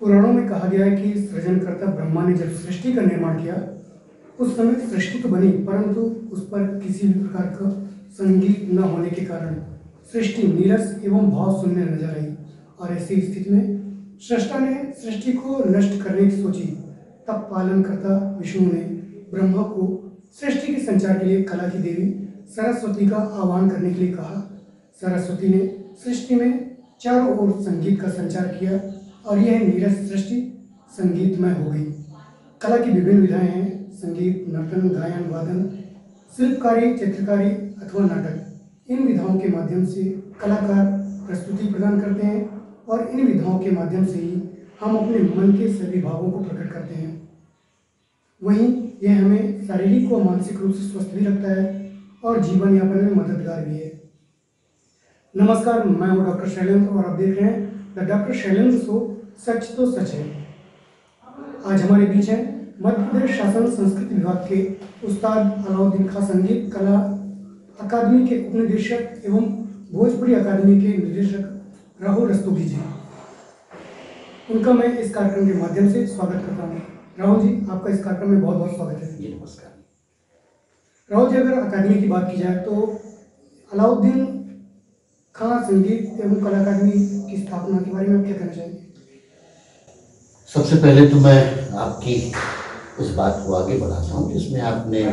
पुराणों में कहा गया है कि सृजनकर्ता ब्रह्मा ने जब सृष्टि का निर्माण किया उस समय सृष्टि तो बनी, परंतु उस पर किसी भी प्रकार का संगीत न होने के कारण सृष्टि नीरस एवं भाव शून्य नजर आई। और ऐसी स्थिति में सृष्टा ने सृष्टि को नष्ट करने की सोची। तब पालनकर्ता विष्णु ने ब्रह्मा को सृष्टि के संचार के लिए कला की देवी सरस्वती का आह्वान करने के लिए कहा। सरस्वती ने सृष्टि में चारों ओर संगीत का संचार किया और यह नीरस सृष्टि संगीतमय हो गई। कला की विभिन्न विधाएं हैं: संगीत, नर्तन, गायन, वादन, शिल्पकारी, चित्रकारी अथवा नाटक। इन विधाओं के माध्यम से कलाकार प्रस्तुति प्रदान करते हैं और इन विधाओं के माध्यम से ही हम अपने मन के सभी भावों को प्रकट करते हैं। वहीं यह हमें शारीरिक व मानसिक रूप से स्वस्थ भी रखता है और जीवन यापन में मददगार भी है। नमस्कार, मैं हूँ डॉक्टर शैलेंद्र और आप देख रहे हैं द डॉक्टर शैलेंद्र शो, सच तो सच है। आज हमारे बीच हैं मध्य प्रदेश शासन संस्कृति विभाग के उस्ताद अलाउद्दीन खां संगीत कला अकादमी के उपनिदेशक एवं भोजपुरी अकादमी के निदेशक राहुल रस्तोगी जी। उनका मैं इस कार्यक्रम के माध्यम से स्वागत करता हूँ। राहुल जी, आपका इस कार्यक्रम में बहुत बहुत स्वागत है। जी नमस्कार। राहुल जी, अगर अकादमी की बात की जाए तो अलाउद्दीन खां संगीत एवं कला अकादमी की स्थापना के बारे में आप क्या कहना चाहेंगे? सबसे पहले तो मैं आपकी उस बात को आगे बढ़ाता हूँ जिसमें आपने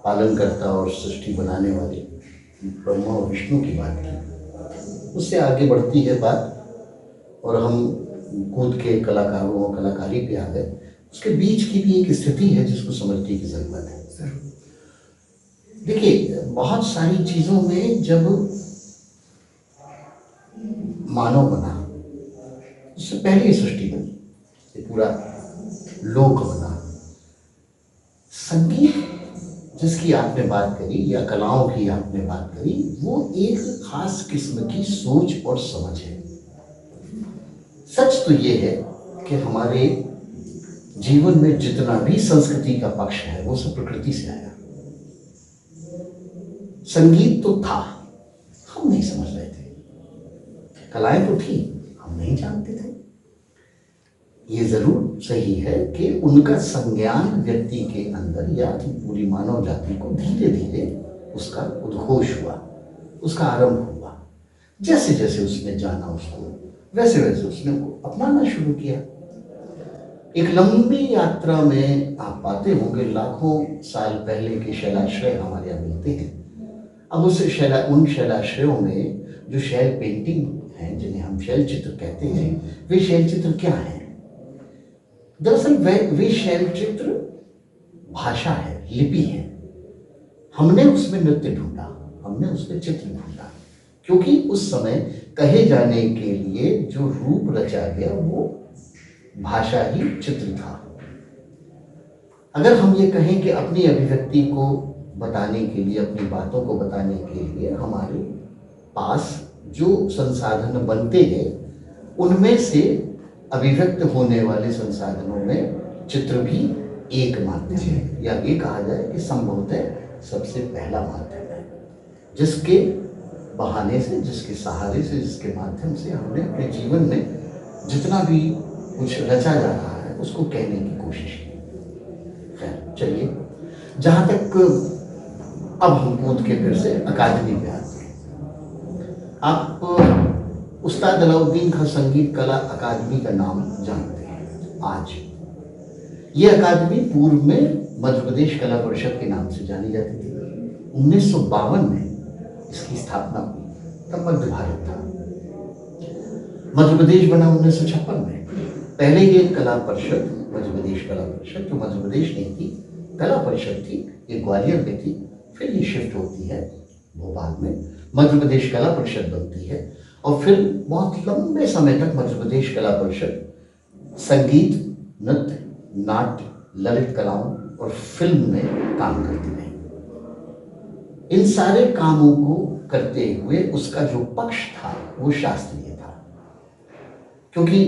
पालनकर्ता और सृष्टि बनाने वाले ब्रह्मा और विष्णु की बात की। उससे आगे बढ़ती है बात और हम कूद के कलाकारों और कलाकारी पे आ गए। उसके बीच की भी एक स्थिति है जिसको समझने की जरूरत है। देखिए, बहुत सारी चीज़ों में जब मानव बना, उससे पहले ही सृष्टि बनी, ये पूरा लोक बना। संगीत जिसकी आपने बात करी या कलाओं की आपने बात करी, वो एक खास किस्म की सोच और समझ है। सच तो ये है कि हमारे जीवन में जितना भी संस्कृति का पक्ष है वो सब प्रकृति से आया। संगीत तो था, हम नहीं समझ रहे थे। कलाएं तो थी, हम नहीं जानते थे। ये जरूर सही है कि उनका संज्ञान व्यक्ति के अंदर या पूरी मानव जाति को धीरे धीरे उसका उद्घोष हुआ, उसका आरंभ हुआ। जैसे जैसे उसने जाना उसको, वैसे वैसे उसने वो अपनाना शुरू किया। एक लंबी यात्रा में आप पाते होंगे लाखों साल पहले के शैलाश्रय हमारे यहाँ मिलते हैं। अब उन शैलाश्रयों में जो शैल पेंटिंग हैं, जिन्हें हम शैल चित्र कहते हैं, वे शैल चित्र क्या हैं? दरअसल वे शैल चित्र भाषा है, लिपि है। हमने उसमें नृत्य ढूंढा, हमने उसमें चित्र ढूंढा, क्योंकि उस समय कहे जाने के लिए जो रूप रचा गया वो भाषा ही चित्र था। अगर हम ये कहें कि अपनी अभिव्यक्ति को बताने के लिए, अपनी बातों को बताने के लिए हमारे पास जो संसाधन बनते गए, उनमें से अभिव्यक्त होने वाले संसाधनों में चित्र भी एक माध्यम है, या ये कहा जाए कि संभवतः सबसे पहला माध्यम है, जिसके बहाने से, जिसके सहारे से, जिसके माध्यम से हमने अपने जीवन में जितना भी कुछ रचा जा रहा है उसको कहने की कोशिश की। खैर चलिए, जहाँ तक अब हम कूद के फिर से अकादमी में आते हैं। आप उस्ताद अलाउद्दीन खां संगीत कला अकादमी का नाम जानते हैं। आज ये अकादमी पूर्व में मध्य प्रदेश कला परिषद के नाम से जानी जाती थी। 1952 में इसकी स्थापना हुई, तब मध्य भारत था। मध्य प्रदेश बना 1956 में। पहले ये कला परिषद, मध्य प्रदेश कला परिषद, जो मध्य प्रदेश नहीं थी, कला परिषद थी, ये ग्वालियर में थी। फिर ये शिफ्ट होती है भोपाल में, मध्य प्रदेश कला परिषद बनती है और फिर बहुत लंबे समय तक मध्य प्रदेश कला परिषद संगीत, नृत्य, नाट्य, ललित कलाओं और फिल्म में काम करती रही। इन सारे कामों को करते हुए उसका जो पक्ष था वो शास्त्रीय था, क्योंकि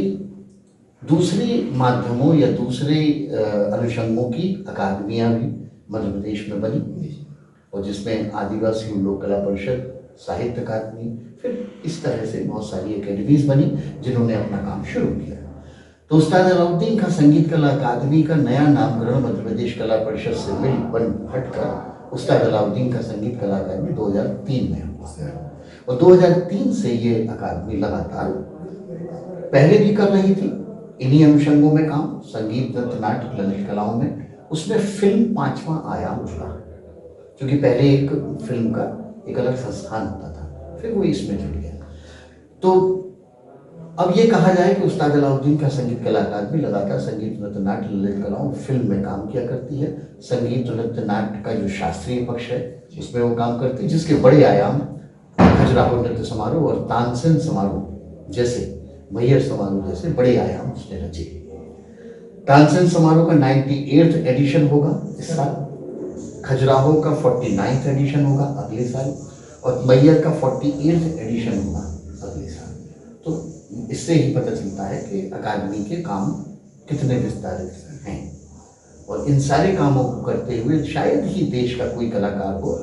दूसरे माध्यमों या दूसरे अनुषंगों की अकादमियां भी मध्य प्रदेश में बनी, और जिसमें आदिवासी लोक कला परिषद, साहित्य अकादमी, फिर इस तरह से बहुत सारी एकेडमीज बनी जिन्होंने अपना काम शुरू किया। तो उस्ताद अलाउद्दीन खां संगीत कला अकादमी का नया नामकरण मध्य प्रदेश कला परिषद से मिल बन हटकर उस्ताद अलाउद्दीन खां संगीत कला अकादमी 2003 में हुआ। और 2003 से ये अकादमी लगातार पहले भी कर रही थी इन्हीं अनुषंगों में काम, संगीत, नृत्य, नाट्य, ललित कलाओं में। उसमें फिल्म 5वां आयाम जुड़ा, क्योंकि पहले एक फिल्म का एक अलग संस्थान होता था, फिर वो इसमें जुड़ गया। तो अब ये कहा जाए कि उस्ताद अलाउद्दीन खां संगीत कला अकादमी लगातार संगीत, नृत्य, नाट्य, ललित कलाओं, फिल्म में काम किया करती है। संगीत, नृत्य, नाट्य का जो शास्त्रीय पक्ष है उसमें वो काम करती है, जिसके बड़े आयाम खजुराहो नृत्य समारोह और तानसेन समारोह जैसे, मैयर समारोह जैसे बड़े आयाम उसने रचे। तानसेन समारोह का 98th एडिशन होगा इस साल, खजुराहो का 49th एडिशन होगा अगले साल, और मैयर का 48th एडिशन होगा अगले साल। तो इससे ही पता चलता है कि अकादमी के काम कितने विस्तारित हैं। और इन सारे कामों को करते हुए शायद ही देश का कोई कलाकार हो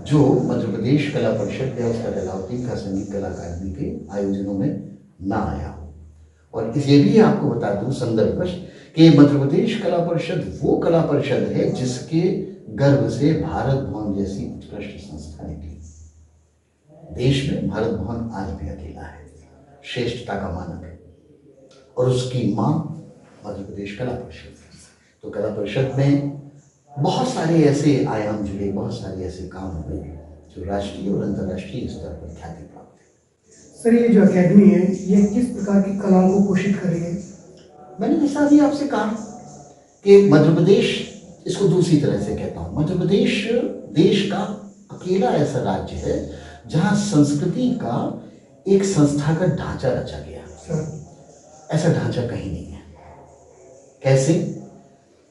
जो मध्य प्रदेश कला परिषद या उस्ताद अलाउद्दीन खां संगीत कला अकादमी के आयोजनों में ना आया हो। और ये भी आपको बता दूं संदर्भवश कि मध्य प्रदेश कला परिषद वो कला परिषद है जिसके गर्भ से भारत भवन जैसी उत्कृष्ट संस्था निकली। देश में भारत भवन आज भी अकेला है, श्रेष्ठता का मानक है, और उसकी मां मध्य प्रदेश कला परिषद। तो कला परिषद में बहुत सारे ऐसे आयाम जुड़े, बहुत सारे ऐसे काम हुए जो राष्ट्रीय और अंतर्राष्ट्रीय स्तर पर ख्याति प्राप्त है। सर, ये जो अकेडमी है ये किस प्रकार की कलाओं को पोषित करेगी? मैंने जैसा अभी आपसे कहा कि मध्य प्रदेश, इसको दूसरी तरह से कहता हूँ, मध्य प्रदेश देश का अकेला ऐसा राज्य है जहाँ संस्कृति का एक संस्थागत ढांचा रचा गया। ऐसा ढांचा कहीं नहीं है। कैसे?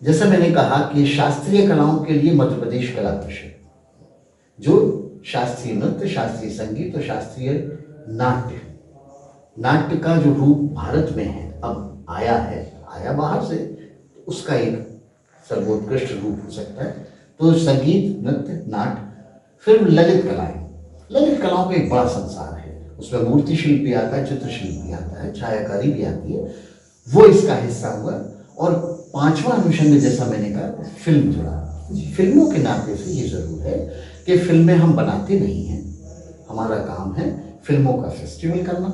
जैसा मैंने कहा कि शास्त्रीय कलाओं के लिए मध्य प्रदेश कला परिषद, जो शास्त्रीय नृत्य, शास्त्रीय संगीत और शास्त्रीय नाट्य का जो रूप भारत में है, अब आया बाहर से, उसका एक सर्वोत्कृष्ट रूप हो सकता है। तो संगीत, नृत्य, नाट्य, फिर ललित कलाओं का एक बड़ा संसार है। उसमें मूर्ति शिल्प भी आता है, चित्र शिल्प भी आता है, छायाकारी भी आती है, वो इसका हिस्सा हुआ। और 5वां अनुषंग जैसा मैंने कहा, फिल्म जुड़ा। फिल्मों के नाते से ये जरूर है कि फिल्में हम बनाते नहीं हैं, हमारा काम है फिल्मों का फेस्टिवल करना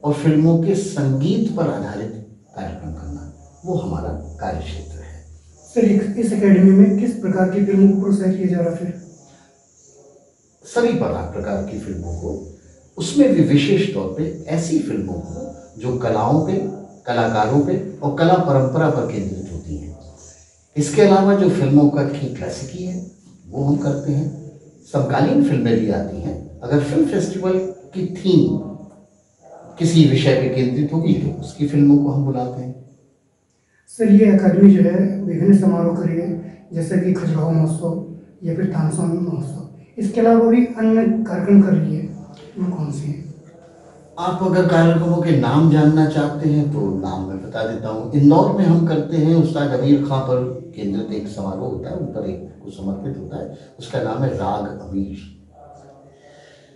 और फिल्मों के संगीत पर आधारित कार्यक्रम करना, वो हमारा कार्य क्षेत्र है। सर, इस एकेडमी में किस प्रकार की फिल्मों को प्रोत्साहित किया जा रहा है? सभी प्रकार की फिल्मों को, उसमें भी विशेष तौर पे ऐसी फिल्मों को जो कलाओं पे, कलाकारों पे और कला परंपरा पर केंद्रित होती हैं। इसके अलावा जो फिल्मों का क्लासिकी है वो हम करते हैं, समकालीन फिल्में भी आती हैं। अगर फिल्म फेस्टिवल की थीम किसी विषय पे केंद्रित होगी तो उसकी फिल्मों को हम बुलाते हैं। सर, ये अकादमी जो है विभिन्न समारोह कर रही है, जैसे कि खजुराहो महोत्सव या फिर तानसेन महोत्सव, इसके अलावा भी अन्य कार्यक्रम कर रही है, वो कौन से हैं? आप अगर कार्यक्रमों के नाम जानना चाहते हैं तो नाम मैं बता देता हूँ। इंदौर में हम करते हैं, उस्ताद अमीर खां पर केंद्रित एक समारोह होता है, उन पर एक को समर्पित होता है, उसका नाम है राग अमीर।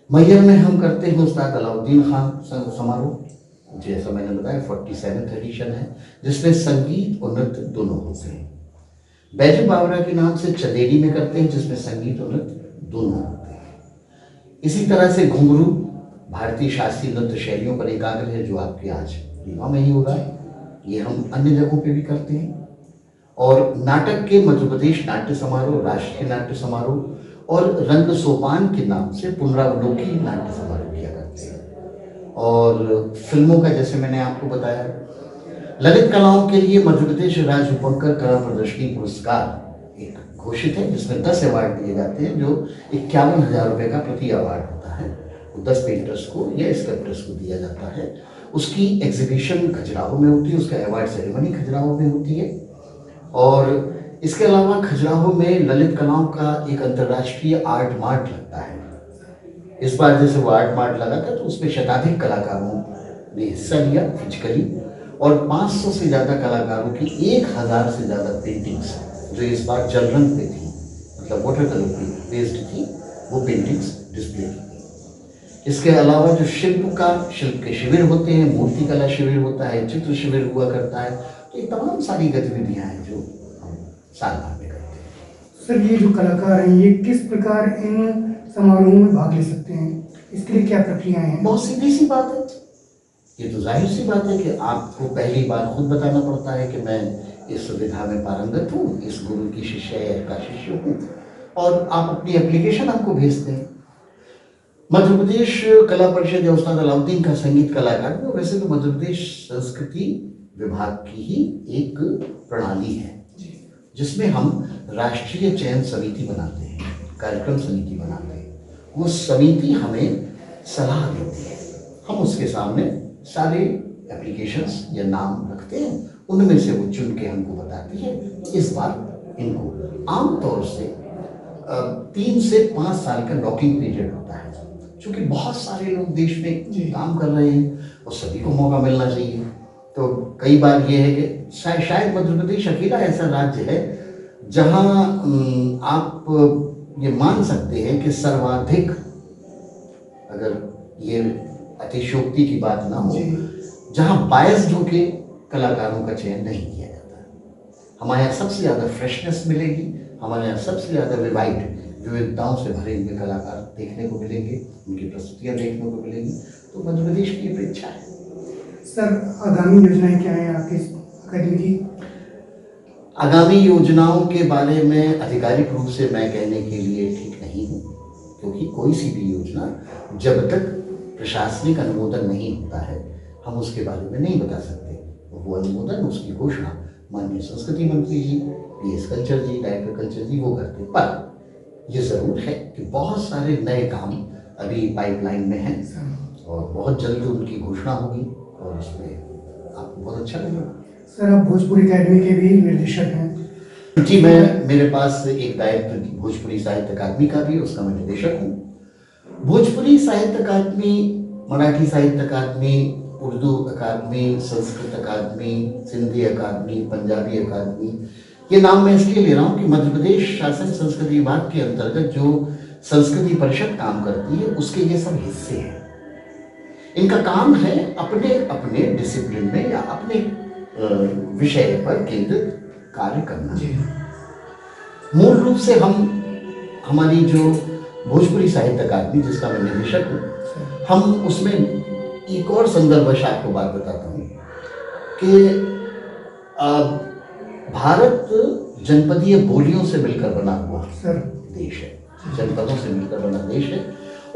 मैयर में हम करते हैं उस्ताद अलाउद्दीन खां समारोह, जैसा मैंने बताया 47th एडिशन है, जिसमें संगीत और नृत्य दोनों होते हैं। बैजू बावरा के नाम से चंदेरी में करते हैं, जिसमें संगीत और नृत्य दोनों होते हैं। इसी तरह से घुंघरू भारतीय शास्त्रीय नृत्य शैलियों पर एकाग्र है, जो आपके आज रीवा में ही हो रहा है, ये हम अन्य जगहों पे भी करते हैं। और नाटक के मध्य प्रदेश नाट्य समारोह, राष्ट्रीय नाट्य समारोह और रंग सोपान के नाम से पुनरावलोकी नाट्य समारोह किया करते हैं। और फिल्मों का जैसे मैंने आपको बताया, ललित कलाओं के लिए मध्य प्रदेश राज्य उपकर कला प्रदर्शनी पुरस्कार एक घोषित है, जिसमें 10 अवार्ड दिए जाते हैं, जो 51,000 रुपये का प्रति अवार्ड होता है। 10 पेंटर्स को या स्कल्प्टर्स को दिया जाता है। उसकी एग्जीबिशन खजुराहो में होती है, उसका अवार्ड सेरेमनी खजुराहो में होती है। और इसके अलावा खजुराहो में ललित कलाओं का एक अंतर्राष्ट्रीय आर्ट मार्ट लगता है। इस बार जैसे वो आर्ट मार्ट लगा था तो उसमें शताधिक कलाकारों ने हिस्सा लिया फिजिकली, और 500 से ज़्यादा कलाकारों की 1000 से ज़्यादा पेंटिंग्स जो इस बार जल रंग पे थी, मतलब वाटर कलर पे बेस्ड थी, वो पेंटिंग्स डिस्प्ले की। इसके अलावा जो शिल्प के शिविर होते हैं, मूर्ति कला शिविर होता है, चित्र शिविर हुआ करता है, तो ये तमाम सारी गतिविधियां हैं जो हम साल भर में करते हैं। सर, ये जो कलाकार हैं ये किस प्रकार इन समारोहों में भाग ले सकते हैं, इसके लिए क्या प्रक्रियाएं हैं? बहुत सीधी सी बात है, ये तो जाहिर सी बात है कि आपको पहली बार खुद बताना पड़ता है कि मैं इस सुविधा में पारंगत हूँ, इस गुरु की शिष्य या का शिष्य हूँ, और आप अपनी एप्लीकेशन हमको भेजते हैं। मध्य प्रदेश कला परिषद या उस्ताद अलाउद्दीन का संगीत कलाकार, वो वैसे तो मध्य प्रदेश संस्कृति विभाग की ही एक प्रणाली है जिसमें हम राष्ट्रीय चयन समिति बनाते हैं, कार्यक्रम समिति बनाते हैं। वो समिति हमें सलाह देती है, हम उसके सामने सारे एप्लीकेशंस या नाम रखते हैं, उनमें से वो चुन के हमको बताती है। इस बार इनको आमतौर से 3 से 5 साल का लॉकिंग पीरियड होता है, क्योंकि बहुत सारे लोग देश में काम कर रहे हैं और सभी को मौका मिलना चाहिए। तो कई बार ये है कि शायद मध्य प्रदेश अकेला ऐसा राज्य है जहाँ आप ये मान सकते हैं कि सर्वाधिक, अगर ये अतिशयोक्ति की बात ना हो, जहाँ बायस्ड होके कलाकारों का चयन नहीं किया जाता है। हमारे यहाँ सबसे ज़्यादा फ्रेशनेस मिलेगी, हमारे यहाँ सबसे ज़्यादा विविधताओं से भरे हुए कलाकार देखने को मिलेंगे, उनकी प्रस्तुतियाँ देखने को मिलेंगी। तो मध्य प्रदेश की अपेक्षा है। सर, आगामी योजनाएं क्या हैं आपकी अकादमी की? आगामी योजनाओं के बारे में आधिकारिक रूप से मैं कहने के लिए ठीक नहीं हूँ, क्योंकि कोई सी भी योजना जब तक प्रशासनिक अनुमोदन नहीं होता है हम उसके बारे में नहीं बता सकते। वो अनुमोदन, उसकी घोषणा माननीय संस्कृति मंत्री जी, PS कल्चर जी, डायरेक्टर कल्चर जी वो करते। पर ये ज़रूर है कि बहुत सारे नए काम अभी पाइपलाइन में हैं और बहुत जल्द उनकी घोषणा होगी और उसमें आपको बहुत अच्छा लगेगा। सर, आप भोजपुरी अकादमी के भी निर्देशक हैं। जी, मेरे पास एक दायित्व भोजपुरी साहित्य अकादमी का भी, उसका मैं निदेशक हूँ। भोजपुरी साहित्य अकादमी, मराठी साहित्य अकादमी, उर्दू अकादमी, संस्कृत अकादमी, सिंधी अकादमी, पंजाबी अकादमी, ये नाम मैं इसलिए ले रहा हूँ कि मध्य प्रदेश शासन संस्कृति विभाग के अंतर्गत जो संस्कृति परिषद काम करती है उसके ये सब हिस्से हैं। इनका काम है अपने अपने डिसिप्लिन में या अपने विषय पर केंद्रित कार्य करना। मूल रूप से हमारी जो भोजपुरी साहित्य अकादमी जिसका मैं निदेशक हूँ, हम उसमें एक और संदर्भश आपको बात बताता हूँ कि भारत जनपदीय बोलियों से मिलकर बना हुआ देश है, जनपदों से मिलकर बना देश है।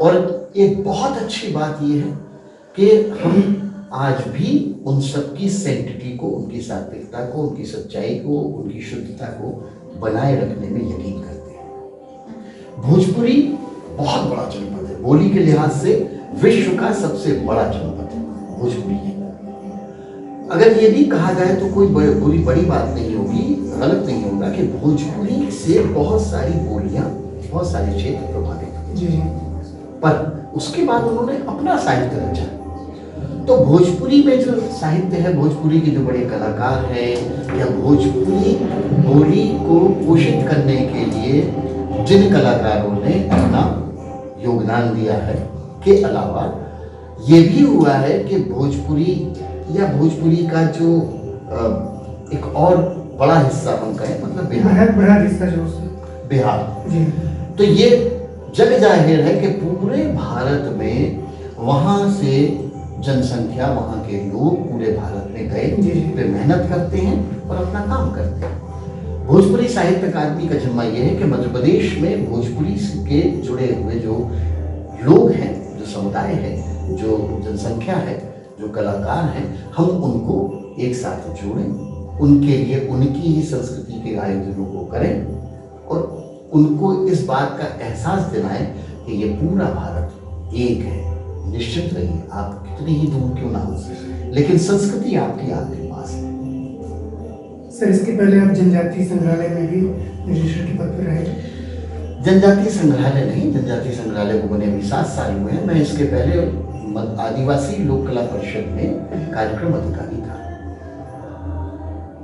और एक बहुत अच्छी बात यह है कि हम आज भी उन सबकी सेंटिटी को, उनकी सात्विकता को, उनकी सच्चाई को, उनकी शुद्धता को बनाए रखने में यकीन करते हैं। भोजपुरी बहुत बड़ा जनपद है, बोली के लिहाज से विश्व का सबसे बड़ा जनपद है भोजपुरी है। अगर ये भी कहा जाए तो कोई बड़ी बात नहीं होगी, गलत नहीं होगा कि भोजपुरी से बहुत सारी बोलियां, बहुत सारे क्षेत्र प्रभावित हुए, पर उसके बाद उन्होंने अपना साहित्य रचा। तो भोजपुरी में जो साहित्य है, भोजपुरी के जो बड़े कलाकार हैं या भोजपुरी बोली को पोषित करने के लिए जिन कलाकारों ने अपना योगदान दिया है, के अलावा ये भी हुआ है कि भोजपुरी या भोजपुरी का जो एक और बड़ा हिस्सा हम कहें, मतलब बिहार हिस्सा जो बिहार, तो ये जग जाहिर है कि पूरे भारत में वहाँ से जनसंख्या, वहाँ के लोग पूरे भारत में गए, वे मेहनत करते हैं और अपना काम करते हैं। भोजपुरी साहित्य अकादमी का जिम्मा यह है कि मध्य प्रदेश में भोजपुरी के जुड़े हुए जो लोग हैं, जो समुदाय है, जो जनसंख्या है, जो कलाकार हैं, हम उनको एक साथ जोड़ें, उनके लिए उनकी ही संस्कृति के आयोजनों को करें और उनको इस बात का एहसास दिलाएं कि ये पूरा भारत एक है। निश्चित रहिए, आप कितनी ही दूर क्यों ना हो, लेकिन संस्कृति आपके पास है। सर, इसके पहले आप जनजातीय संग्रहालय में भी निदेशक के पद पर रहे। जनजातीय संग्रहालय नहीं, जनजातीय संग्रहालय को बने अभी 7 साल हुए हैं। मैं इसके पहले आदिवासी लोक कला परिषद में कार्यक्रम अधिकारी था।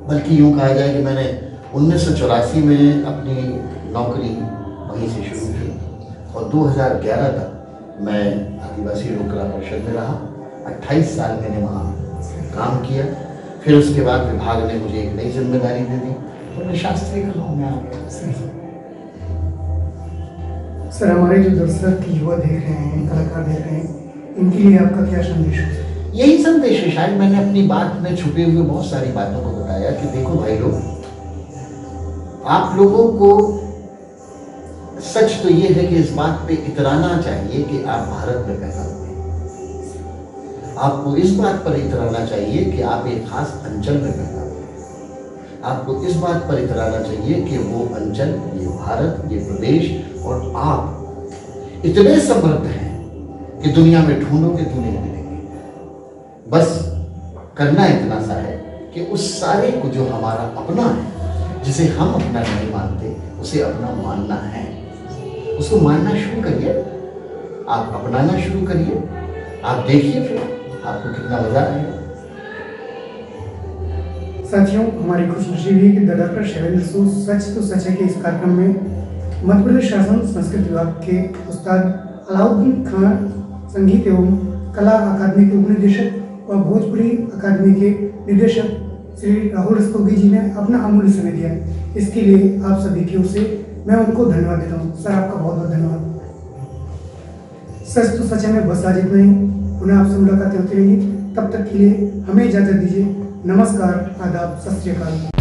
बल्कि यूँ कहा जाए कि मैंने 1984 में अपनी नौकरी वहीं से शुरू की और 2011 तक मैं आदिवासी लोक कला परिषद में रहा, 28 साल मैंने वहाँ काम किया। फिर उसके बाद विभाग ने मुझे एक नई जिम्मेदारी दे दी तो मैं शास्त्रीय कलाओं में आ गया। सर, हमारे जो दर्शक युवा देख रहे हैं, कलाकार देख रहे हैं, इनके लिए आपका क्या संदेश है? यही संदेश है। शायद मैंने अपनी बात में छुपे हुए बहुत सारी बातों को बताया कि देखो भाई लोग, आप लोगों को सच तो ये है कि इस बात पे इतराना चाहिए कि आप भारत में पैदा हुए। आपको इस बात पर इतराना चाहिए कि आप एक खास अंचल में पैदा हुए। आपको इस बात पर इतराना चाहिए कि वो अंचल, ये भारत, ये प्रदेश और आप इतने समृद्ध हैं कि दुनिया में ढूंढोगे तो नहीं मिलेंगे। बस करना इतना सा है कि उस सारे को जो हमारा अपना है, जिसे हम अपना नहीं मानते, उसे अपना मानना है। उसको मानना शुरू करिए, आप अपनाना शुरू करिए, आप देखिए फिर आपको कितना मजा आएगा। साथियों, हमारी खुशनसीबी है कि डॉक्टर शैलेंद्र सूद सच तो सच है कि इस कार्यक्रम में मध्य प्रदेश शासन संस्कृत विभाग के उस्ताद अलाउद्दीन खान, संगीत एवं कला अकादमी के उपनिदेशक और भोजपुरी अकादमी के निदेशक श्री राहुल रस्तोगी जी ने अपना अमूल्य समय दिया। इसके लिए आप सभी की ओर से मैं उनको धन्यवाद देता हूँ। सर, आपका बहुत बहुत धन्यवाद। सच तो सच है में बस आज इतना ही। पुनः आपसे मुलाकातें होती रहेंगी। तब तक के लिए हमें इजाजत दीजिए। नमस्कार, आदाब, सत श्री अकाल।